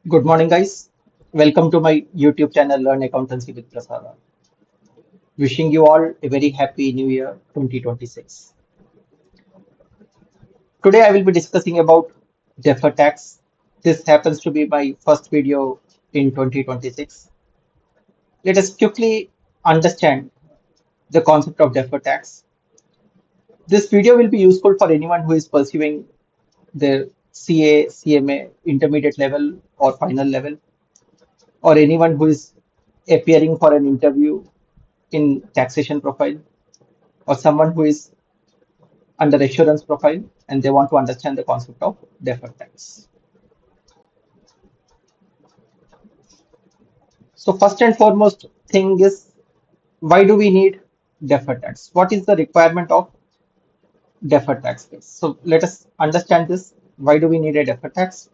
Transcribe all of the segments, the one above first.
Good morning, guys. Welcome to my YouTube channel, Learn Accountancy with Prasada. Wishing you all a very happy New Year 2026. Today, I will be discussing about deferred tax. This happens to be my first video in 2026. Let us quickly understand the concept of deferred tax. This video will be useful for anyone who is pursuing their CA, CMA, intermediate level or final level, or anyone who is appearing for an interview in taxation profile, or someone who is under assurance profile and they want to understand the concept of deferred tax. So first and foremost thing is, why do we need deferred tax? What is the requirement of deferred tax? So let us understand this. Why do we need a deferred tax?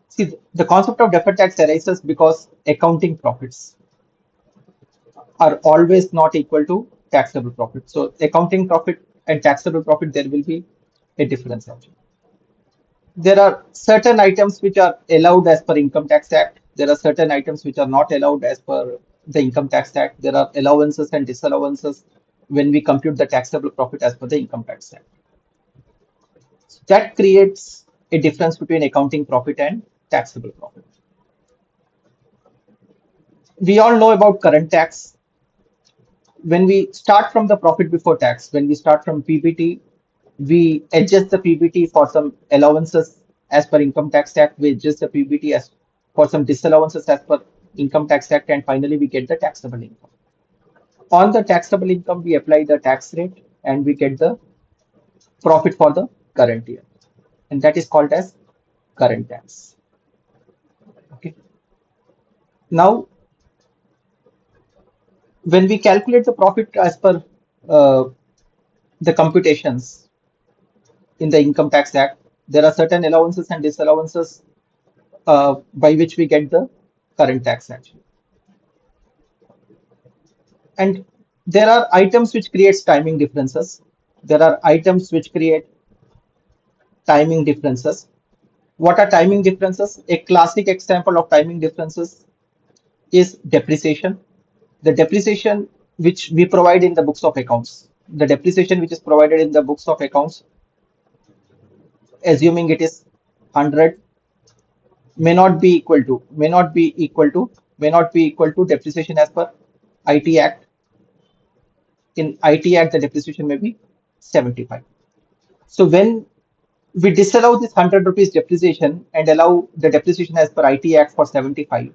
See, the concept of deferred tax arises because accounting profits are always not equal to taxable profit. So accounting profit and taxable profit, there will be a difference actually. There are certain items which are allowed as per Income Tax Act. There are certain items which are not allowed as per the Income Tax Act. There are allowances and disallowances when we compute the taxable profit as per the Income Tax Act. So that creates a difference between accounting profit and taxable profit. We all know about current tax. When we start from the profit before tax, when we start from PBT, we adjust the PBT for some allowances as per Income Tax Act. We adjust the PBT as for some disallowances as per Income Tax Act, and finally we get the taxable income. On the taxable income, we apply the tax rate and we get the profit for the current year, and that is called as current tax. Okay. Now, when we calculate the profit as per uh, the computations in the Income Tax Act, there are certain allowances and disallowances by which we get the current tax actually. And there are items which creates timing differences. There are items which create timing differences. What are timing differences? A classic example of timing differences is depreciation. The depreciation which we provide in the books of accounts. The depreciation which is provided in the books of accounts, assuming it is 100, may not be equal to depreciation as per IT Act. In IT Act, the depreciation may be 75. So when we disallow this 100 rupees depreciation and allow the depreciation as per IT Act for 75,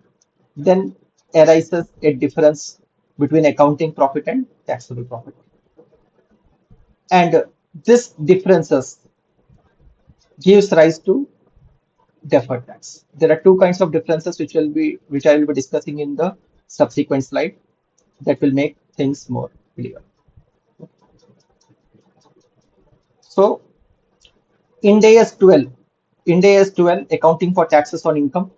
then arises a difference between accounting profit and taxable profit. And this differences gives rise to deferred tax. There are two kinds of differences which I will be discussing in the subsequent slide that will make things more clear. So Ind AS 12, Ind AS 12, accounting for taxes on income,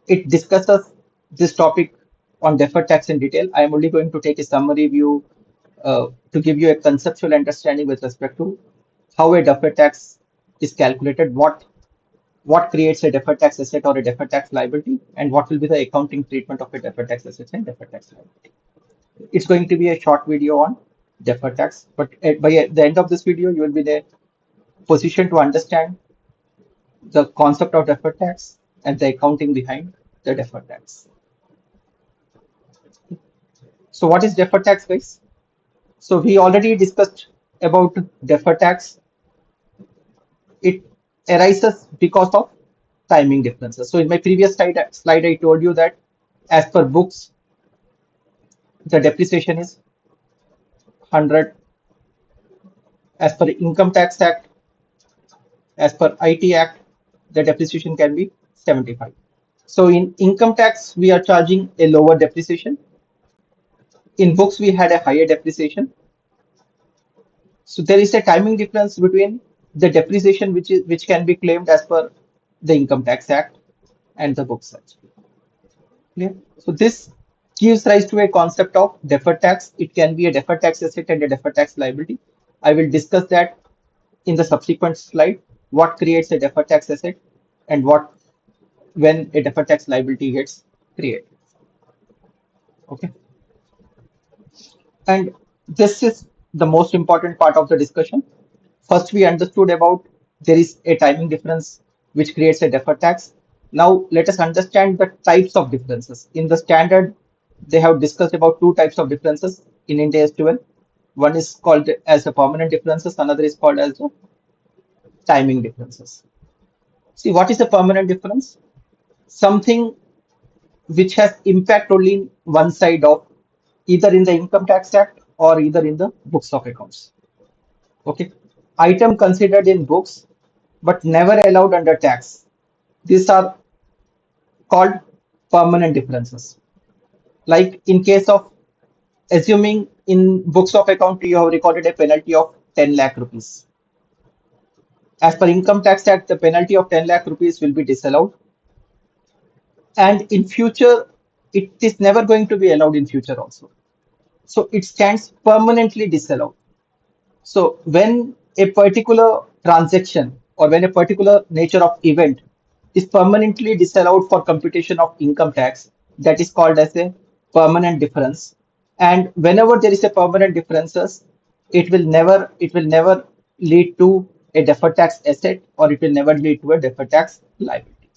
it discusses this topic on deferred tax in detail. I am only going to take a summary view to give you a conceptual understanding with respect to how a deferred tax is calculated, what creates a deferred tax asset or a deferred tax liability, and what will be the accounting treatment of a deferred tax asset and deferred tax liability. It's going to be a short video on deferred tax, but by the end of this video, you will be in a position to understand the concept of deferred tax and the accounting behind the deferred tax. So what is deferred tax, guys? So we already discussed about deferred tax. It arises because of timing differences. So in my previous slide, I told you that as per books, the depreciation is 100. As per Income Tax Act, as per IT Act, the depreciation can be 75. So in income tax, we are charging a lower depreciation. In books, we had a higher depreciation. So there is a timing difference between the depreciation which can be claimed as per the Income Tax Act and the books actually. Clear? So this gives rise to a concept of deferred tax. It can be a deferred tax asset and a deferred tax liability. I will discuss that in the subsequent slide. what creates a deferred tax asset and what when a deferred tax liability gets created. Okay. And this is the most important part of the discussion. First, we understood about there is a timing difference which creates a deferred tax. Now, let us understand the types of differences. In the standard, they have discussed about two types of differences in Ind AS 12. One is called as a permanent differences, another is called as a timing differences. See, what is a permanent difference? Something which has impact only in one side of either in the income tax act or either in the books of accounts. Okay. Item considered in books but never allowed under tax. These are called permanent differences. Like in case of assuming in books of account you have recorded a penalty of 10 lakh rupees. As per income tax act, the penalty of 10 lakh rupees will be disallowed. And in future, it is never going to be allowed in future also. So it stands permanently disallowed. So when a particular transaction or when a particular nature of event is permanently disallowed for computation of income tax, that is called as a permanent difference. And whenever there is a permanent differences, it will never lead to a deferred tax asset or it will never lead to a deferred tax liability.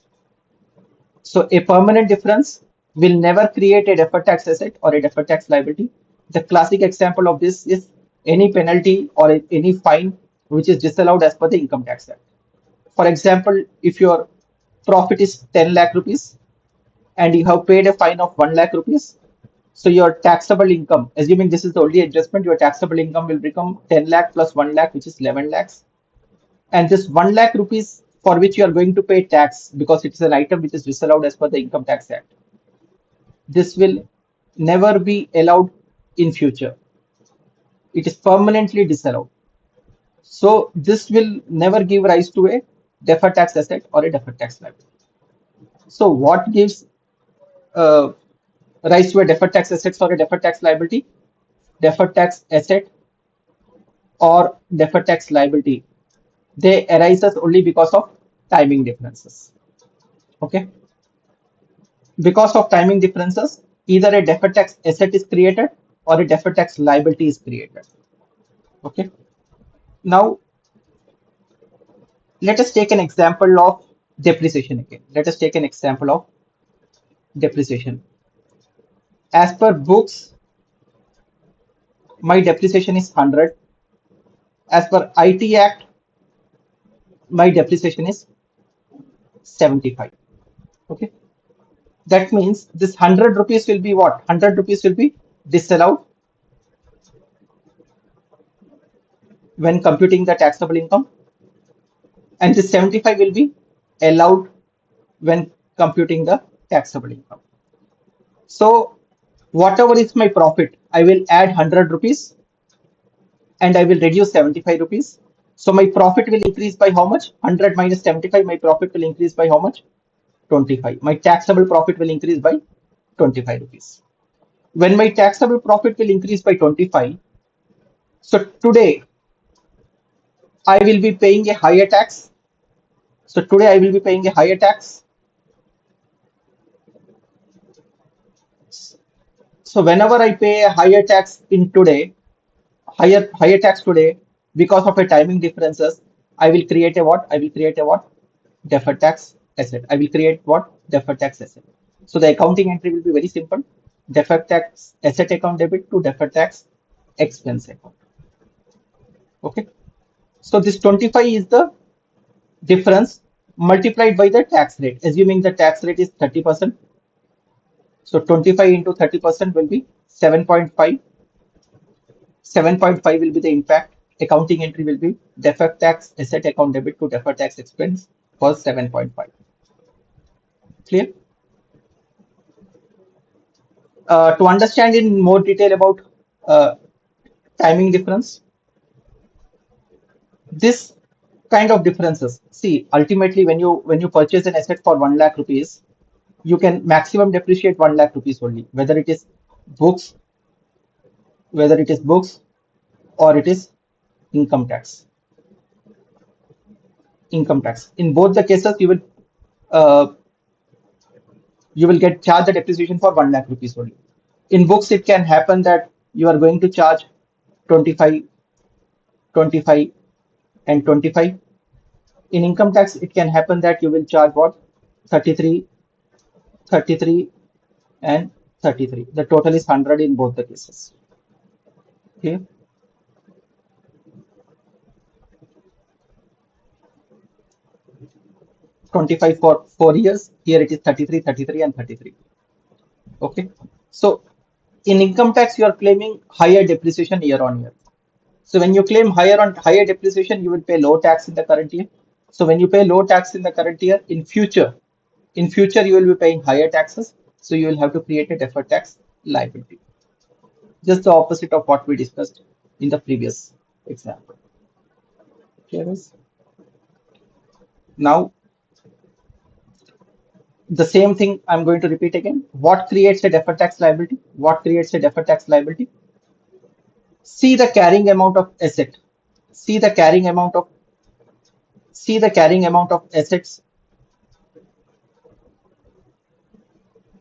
So a permanent difference will never create a deferred tax asset or a deferred tax liability. The classic example of this is any penalty or any fine which is disallowed as per the Income Tax Act. For example, if your profit is 10 lakh rupees and you have paid a fine of 1 lakh rupees, so your taxable income, assuming this is the only adjustment, your taxable income will become 10 lakh plus 1 lakh, which is 11 lakhs. And this 1 lakh rupees for which you are going to pay tax because it is an item which is disallowed as per the Income Tax Act, this will never be allowed in future. It is permanently disallowed. So this will never give rise to a deferred tax asset or a deferred tax liability. So what gives uh, rise to a deferred tax asset or a deferred tax liability? Deferred tax asset or deferred tax liability, they arises only because of timing differences. Okay. Because of timing differences, either a deferred tax asset is created or a deferred tax liability is created. Okay. Now, let us take an example of depreciation again. Let us take an example of depreciation. As per books, my depreciation is 100. As per IT Act, my depreciation is 75. Okay. That means this 100 rupees will be what? 100 rupees will be disallowed when computing the taxable income, and this 75 will be allowed when computing the taxable income. So whatever is my profit, I will add 100 rupees and I will reduce 75 rupees. So my profit will increase by how much? 100 minus 75, my profit will increase by how much? 25. My taxable profit will increase by 25 rupees. When my taxable profit will increase by 25, so today I will be paying a higher tax. So today I will be paying a higher tax. So whenever I pay a higher tax in today, higher tax today because of a timing differences, I will create a what? I will create a what? Deferred tax asset. I will create what? Deferred tax asset. So the accounting entry will be very simple. Deferred tax asset account debit to deferred tax expense account. Okay. So this 25 is the difference multiplied by the tax rate. Assuming the tax rate is 30%. So 25 into 30% will be 7.5. 7.5 will be the impact. Accounting entry will be deferred tax asset account debit to deferred tax expense for 7.5. Clear? To understand in more detail about uh, timing difference, this kind of differences. See, ultimately, when you purchase an asset for 1 lakh rupees, you can maximum depreciate 1 lakh rupees only, books, whether it is books or it is income tax. income tax. In both the cases, uh, you will get charged the depreciation for 1 lakh rupees only. In books, it can happen that you are going to charge 25, 25, and 25. In income tax, it can happen that you will charge what? 33, 33, and 33. The total is 100 in both the cases. Okay. 25 for 4 years. Here it is 33, 33, and 33. Okay. So in income tax, you are claiming higher depreciation year on year. So when you claim higher depreciation, you will pay low tax in the current year. So when you pay low tax in the current year, in future you will be paying higher taxes. So you will have to create a deferred tax liability. Just the opposite of what we discussed in the previous example. Okay, guys? Now the same thing I'm going to repeat again. What creates a deferred tax liability? What creates a deferred tax liability? See the carrying amount of asset. See the carrying amount of assets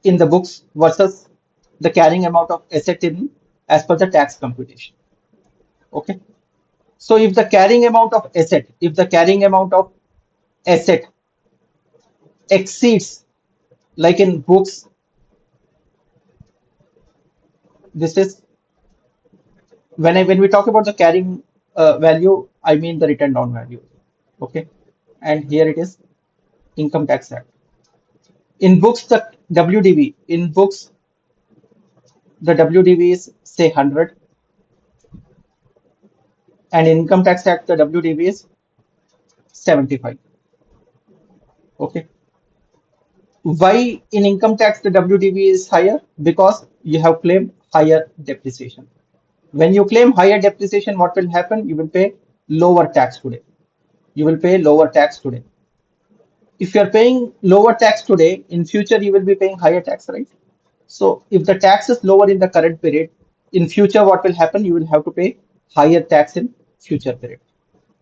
in the books versus the carrying amount of asset in as per the tax computation. Okay. So if the carrying amount of asset exceeds, like in books, this is when we talk about the carrying value, I mean the written down value. Okay. And here it is income tax act. In books, the WDV, the WDV is say 100, and income tax act, the WDV is 75. Okay. Why in income tax the WDV is higher? Because you have claimed higher depreciation. When you claim higher depreciation, what will happen? You will pay lower tax today. You will pay lower tax today. If you are paying lower tax today, in future you will be paying higher tax, right? So if the tax is lower in the current period, in future what will happen? You will have to pay higher tax in future period.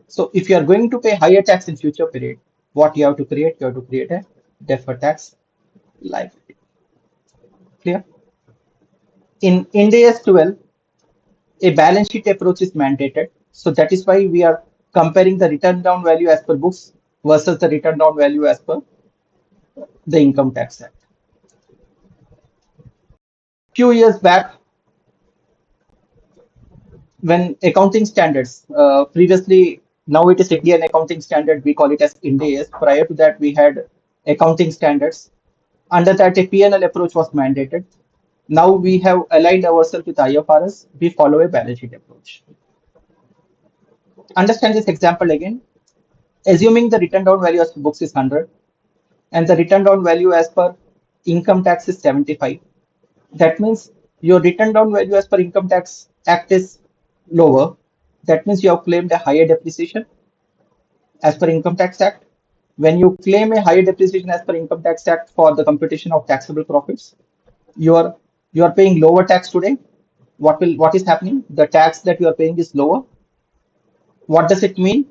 So if you are going to pay higher tax in future period, what you have to create? You have to create a deferred tax liability. Clear? In Ind AS 12, a balance sheet approach is mandated. So that is why we are comparing the return down value as per books versus the return down value as per the Income Tax Act. Few years back, when accounting standards, previously, now it is Indian accounting standard, we call it as Ind AS. Prior to that, we had accounting standards. Under that, a P&L approach was mandated. Now we have aligned ourselves with IFRS. We follow a balance sheet approach. Understand this example again. Assuming the written down value as per books is 100 and the written down value as per income tax is 75. That means your written down value as per income tax act is lower. That means you have claimed a higher depreciation as per income tax act. When you claim a higher depreciation as per income tax act for the computation of taxable profits, you are paying lower tax today. What is happening? The tax that you are paying is lower. What does it mean?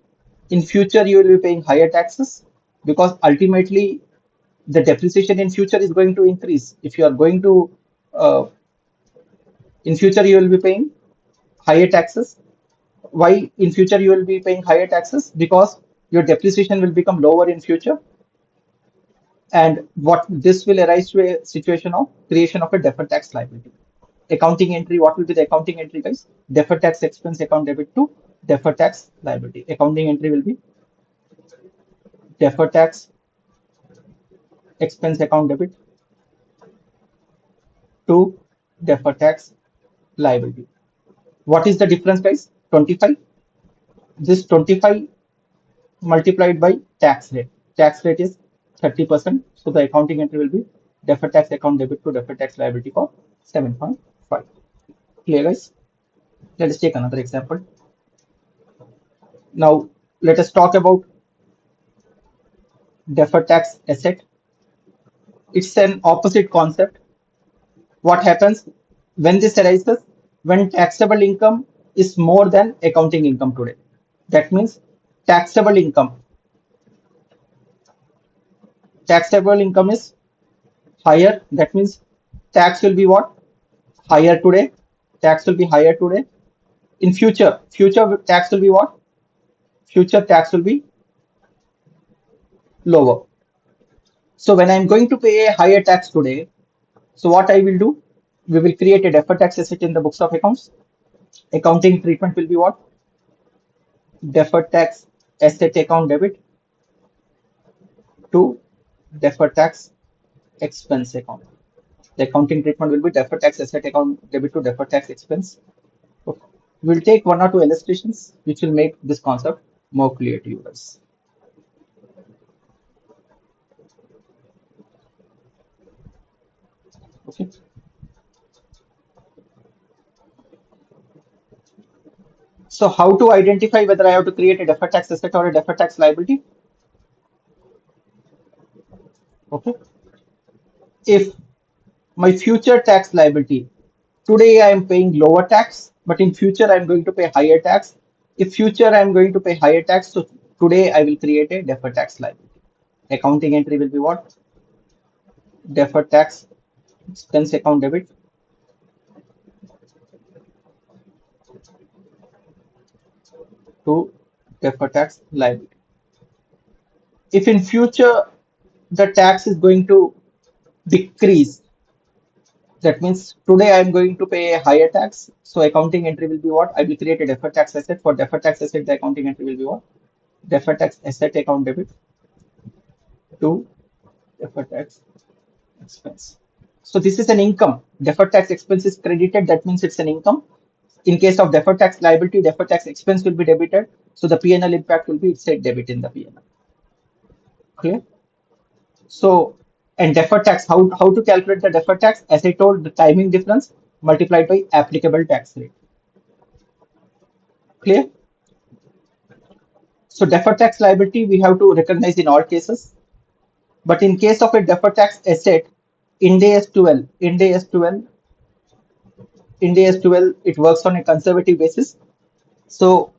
In future, you will be paying higher taxes because ultimately the depreciation in future is going to increase. If you are going to, in future, you will be paying higher taxes. Why in future you will be paying higher taxes? Because your depreciation will become lower in future. And what this will arise to a situation of creation of a deferred tax liability. Accounting entry, what will be the accounting entry, guys? Deferred tax expense account debit to deferred tax liability. Accounting entry will be deferred tax expense account debit to deferred tax liability. What is the difference, guys? 25. This 25 multiplied by tax rate. Tax rate is 30%. So the accounting entry will be deferred tax account debit to deferred tax liability for 7.5. Clear, guys? Let us take another example. Now, let us talk about deferred tax asset. It's an opposite concept. What happens when this arises? When taxable income is more than accounting income today. That means taxable income. Taxable income is higher. That means tax will be what? Higher today. Tax will be higher today. In future, future tax will be what? Future tax will be lower. So when I'm going to pay a higher tax today, so what I will do? We will create a deferred tax asset in the books of accounts. Accounting treatment will be what? Deferred tax asset account debit to deferred tax expense account. The accounting treatment will be deferred tax asset account debit to deferred tax expense. Okay. We'll take one or two illustrations which will make this concept more clear to you guys. Okay. So how to identify whether I have to create a deferred tax asset or a deferred tax liability? Okay. If my future tax liability, today I am paying lower tax, but in future I am going to pay higher tax. If future I am going to pay higher tax, so today I will create a deferred tax liability. Accounting entry will be what? Deferred tax expense account debit to deferred tax liability. If in future the tax is going to decrease, that means today I am going to pay a higher tax. So accounting entry will be what? I will create a deferred tax asset. For deferred tax asset, the accounting entry will be what? Deferred tax asset account debit to deferred tax expense. So this is an income. Deferred tax expense is credited. That means it's an income. In case of deferred tax liability, deferred tax expense will be debited. So the P&L impact will be it's a debit in the P&L. Clear? So, and deferred tax, how to calculate the deferred tax? As I told, the timing difference multiplied by applicable tax rate. Clear? So deferred tax liability we have to recognize in all cases. But in case of a deferred tax asset, Ind AS 12, Ind AS 12, Ind AS 12, it works on a conservative basis. So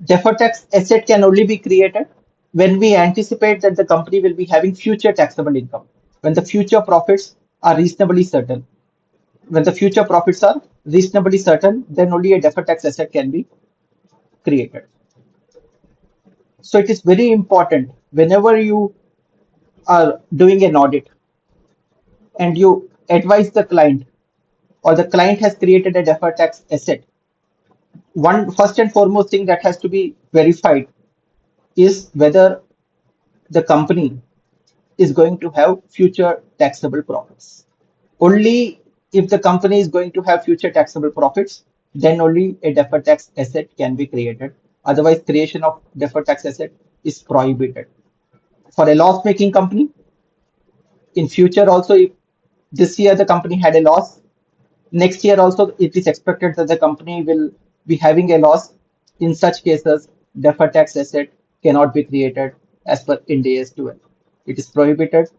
deferred tax asset can only be created when we anticipate that the company will be having future taxable income, when the future profits are reasonably certain. When the future profits are reasonably certain, then only a deferred tax asset can be created. So it is very important whenever you are doing an audit and you advise the client or the client has created a deferred tax asset, one first and foremost thing that has to be verified is whether the company is going to have future taxable profits. Only if the company is going to have future taxable profits, then only a deferred tax asset can be created. Otherwise, creation of deferred tax asset is prohibited. For a loss-making company, in future also, if this year the company had a loss, next year also it is expected that the company will be having a loss. In such cases, deferred tax asset cannot be created as per Ind AS 12. It is prohibited.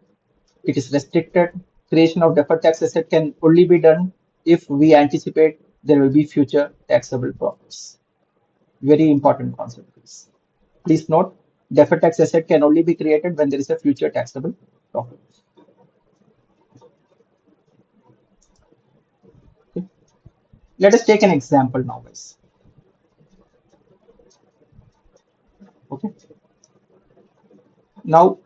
It is restricted. Creation of deferred tax asset can only be done if we anticipate there will be future taxable profits. Very important concept, please. Please note, deferred tax asset can only be created when there is a future taxable profit. Okay. Let us take an example now, guys. Okay. Now,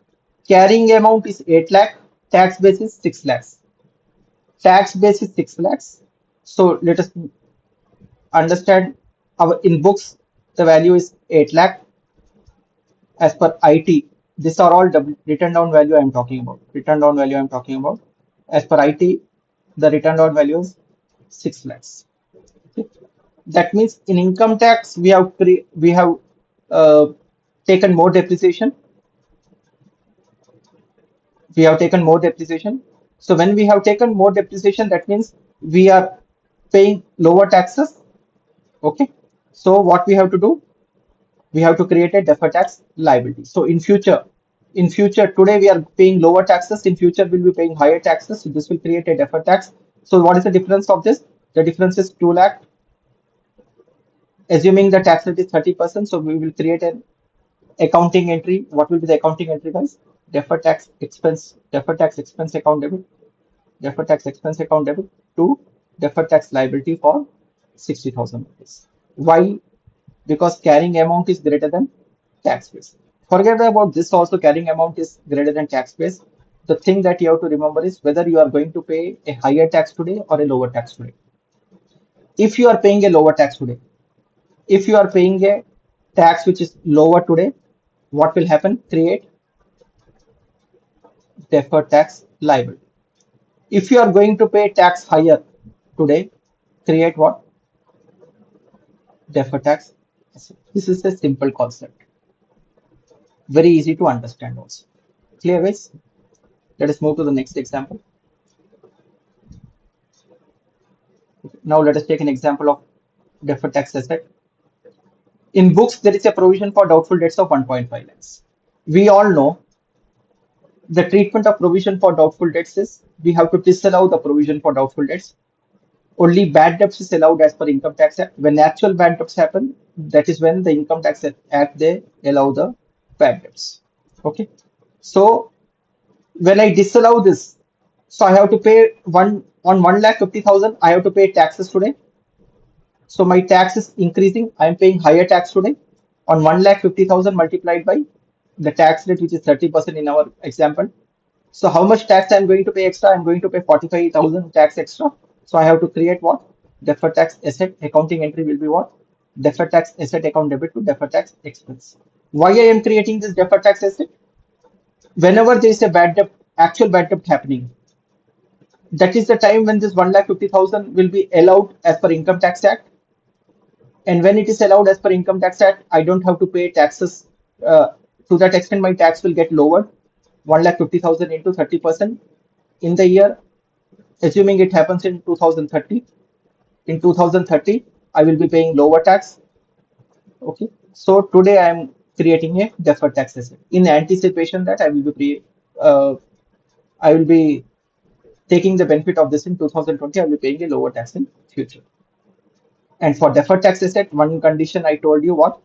carrying amount is 8 lakh, tax base is 6 lakhs. Tax base is 6 lakhs. So let us understand our in books, the value is 8 lakh as per IT. These are all written down value I am talking about. Written down value I am talking about. As per IT, the written down value is 6 lakhs. Okay. That means in income tax we have uh, taken more depreciation. We have taken more depreciation. So when we have taken more depreciation, that means we are paying lower taxes. Okay. So what we have to do? We have to create a deferred tax liability. So in future, today we are paying lower taxes. In future, we'll be paying higher taxes. So this will create a deferred tax. So what is the difference of this? The difference is 2 lakh. Assuming the tax rate is 30%, so we will create an accounting entry. What will be the accounting entry, guys? deferred tax expense account debit, deferred tax expense account debit to deferred tax liability for 60,000 rupees. Why? Because carrying amount is greater than tax base. Forget about this also, carrying amount is greater than tax base. The thing that you have to remember is whether you are going to pay a higher tax today or a lower tax today. If you are paying a lower tax today, if you are paying a tax which is lower today, what will happen? Create deferred tax liability. If you are going to pay tax higher today, create what? Deferred tax. This is a simple concept. Very easy to understand also. Clear guys? Let us move to the next example. Now let us take an example of deferred tax asset. In books, there is a provision for doubtful debts of 1.5 lakhs. We all know the treatment of provision for doubtful debts is we have to disallow the provision for doubtful debts. Only bad debts is allowed as per Income Tax Act. When actual bad debts happen, that is when the Income Tax Act they allow the bad debts. Okay. So when I disallow this, so I have to pay 1,50,000. I have to pay taxes today. So my tax is increasing. I am paying higher tax today on 1,50,000 multiplied by the tax rate, which is 30% in our example. So how much tax I'm going to pay extra? I'm going to pay 45,000 tax extra. So I have to create what? Deferred tax asset accounting entry will be what? Deferred tax asset account debit to deferred tax expense. Why I am creating this deferred tax asset? Whenever there is a bad debt, actual bad debt happening, that is the time when this 1,50,000 will be allowed as per Income Tax Act. And when it is allowed as per Income Tax Act, I don't have to pay taxes. To that extent, my tax will get lowered. 1,50,000 into 30% in the year, assuming it happens in 2030. In 2030, I will be paying lower tax. Okay. So today I am creating a deferred tax asset in anticipation that I will be taking the benefit of this in 2020. I will be paying a lower tax in future. And for deferred tax asset, one condition I told you what?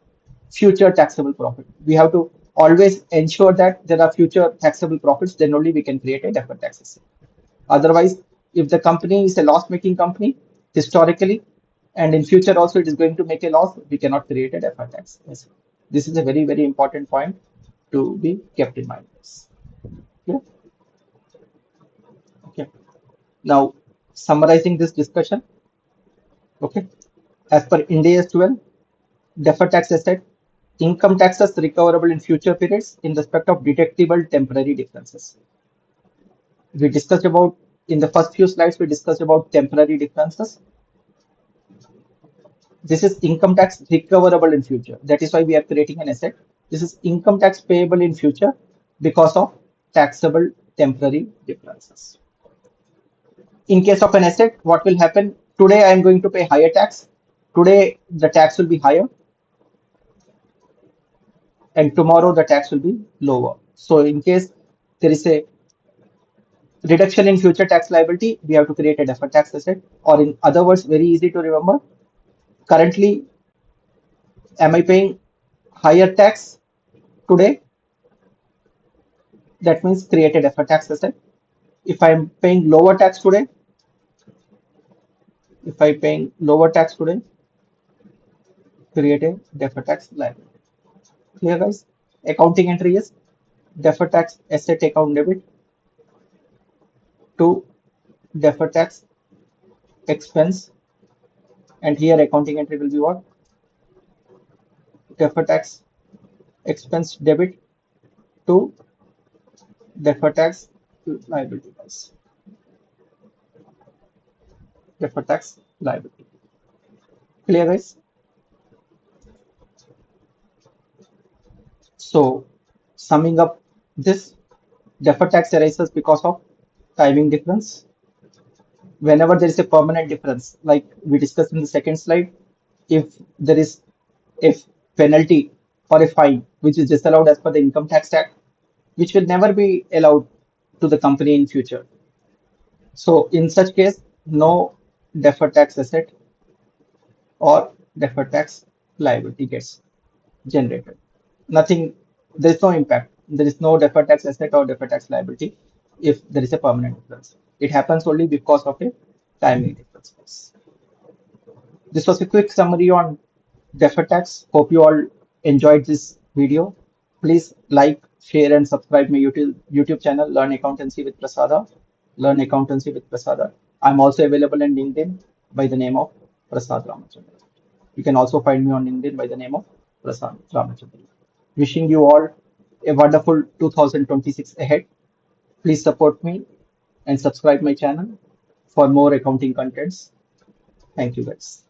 Future taxable profit. We have to always ensure that there are future taxable profits, then only we can create a deferred tax asset. Otherwise, if the company is a loss-making company, historically, and in future also it is going to make a loss, we cannot create a deferred tax asset. This is a very, very important point to be kept in mind. Yeah. Okay. Now, summarizing this discussion, okay, as per Ind AS 12, deferred tax asset, income taxes recoverable in future periods in respect of detectable temporary differences. We discussed about, in the first few slides, we discussed about temporary differences. This is income tax recoverable in future. That is why we are creating an asset. This is income tax payable in future because of taxable temporary differences. In case of an asset, what will happen? Today I am going to pay higher tax. Today the tax will be higher, and tomorrow the tax will be lower. So in case there is a reduction in future tax liability, we have to create a deferred tax asset. Or in other words, very easy to remember. Currently, am I paying higher tax today? That means create a deferred tax asset. If I'm paying lower tax today, if I'm paying lower tax today, create a deferred tax liability. Clear guys? Accounting entry is deferred tax asset account debit to deferred tax expense, and here accounting entry will be what? Deferred tax expense debit to deferred tax liability guys. Deferred tax liability. Clear guys? So summing up this, deferred tax arises because of timing difference. Whenever there is a permanent difference, like we discussed in the second slide, if there is a penalty or a fine which is disallowed as per the Income Tax Act, which will never be allowed to the company in future. So in such case, no deferred tax asset or deferred tax liability gets generated. Nothing, there's no impact. there is no deferred tax asset or deferred tax liability if there is a permanent difference. It happens only because of a timing difference. This was a quick summary on deferred tax. Hope you all enjoyed this video. Please like, share, and subscribe my YouTube channel, Learn Accountancy with Prasada. Learn Accountancy with Prasada. I'm also available on LinkedIn by the name of Prasad Ramachandran. You can also find me on LinkedIn by the name of Prasad Ramachandran. Wishing you all a wonderful 2026 ahead. Please support me and subscribe my channel for more accounting contents. Thank you guys.